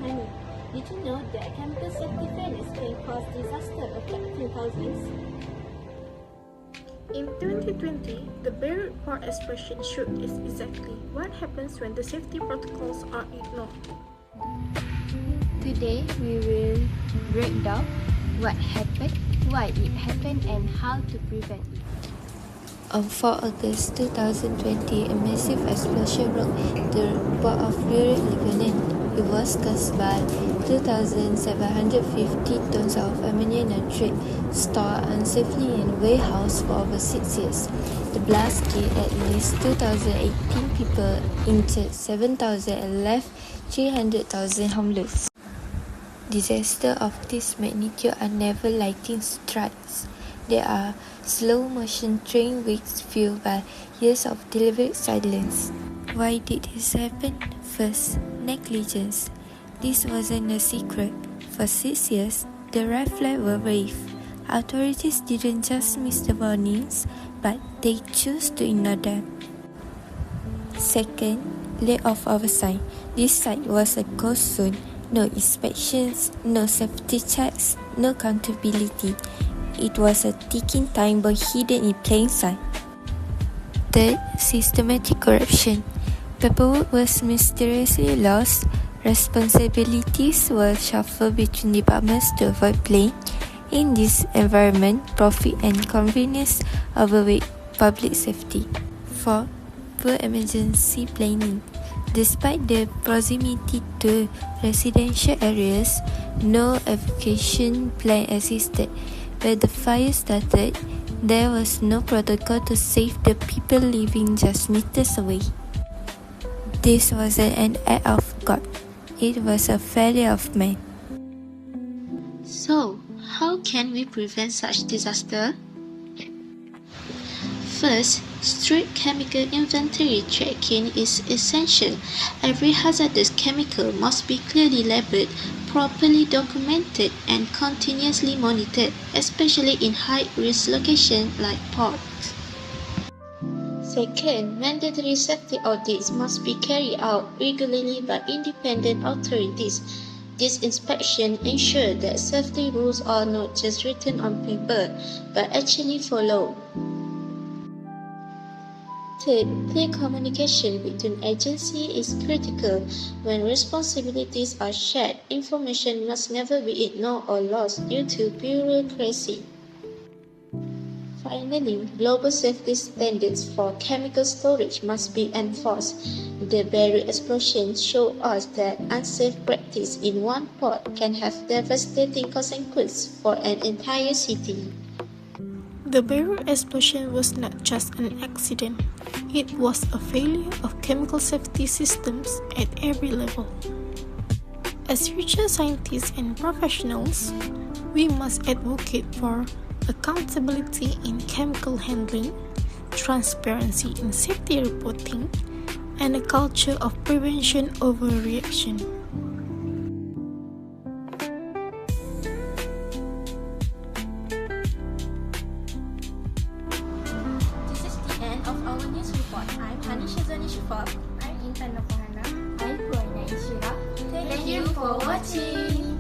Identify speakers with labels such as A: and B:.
A: panic. Did you know that chemical safety failures can cause disaster affecting thousands?
B: In 2020, the Beirut port explosion showed us exactly what happens when the safety protocols are ignored.
C: Today, we will break down what happened, why it happened, and how to prevent it.
D: On 4 August 2020, a massive explosion rocked the port of Beirut, Lebanon. It was caused by 2,750 tons of ammonium nitrate stored unsafely in a warehouse for over 6 years. The blast killed at least 2,018 people, injured 7,000 and left 300,000 homeless. Disasters of this magnitude are never lightning strikes. They are slow-motion train wrecks fueled by years of deliberate silence. Why did this happen? First, negligence. This wasn't a secret. For 6 years, the red flags were waved. Authorities didn't just miss the warnings, but they chose to ignore them. Second, lack of oversight. This site was a ghost zone. No inspections, no safety checks, no accountability. It was a ticking time bomb hidden in plain sight. Third, systematic corruption. Paperwork was mysteriously lost. Responsibilities were shuffled between departments to avoid blame. In this environment, profit and convenience overweighed public safety. Fourth, poor emergency planning. Despite the proximity to residential areas, no evacuation plan existed. When the fire started, there was no protocol to save the people living just meters away. This wasn't an act of God. It was a failure of man.
E: So, how can we prevent such disaster? First, strict chemical inventory tracking is essential. Every hazardous chemical must be clearly labeled, properly documented, and continuously monitored, especially in high-risk locations like ports. Second, mandatory safety audits must be carried out regularly by independent authorities. This inspection ensures that safety rules are not just written on paper, but actually followed. Third, clear communication between agencies is critical. When responsibilities are shared, information must never be ignored or lost due to bureaucracy. Finally, global safety standards for chemical storage must be enforced. The Beirut explosion showed us that unsafe practice in one port can have devastating consequences for an entire city.
B: The Beirut explosion was not just an accident. It was a failure of chemical safety systems at every level. As future scientists and professionals, we must advocate for accountability in chemical handling, transparency in safety reporting, and a culture of prevention over reaction.
A: This is the end of our news report. I'm Hanisha Zani Shufaq.
C: I'm Intan Napohana.
D: I'm Puana Ishira.
A: Thank you for watching.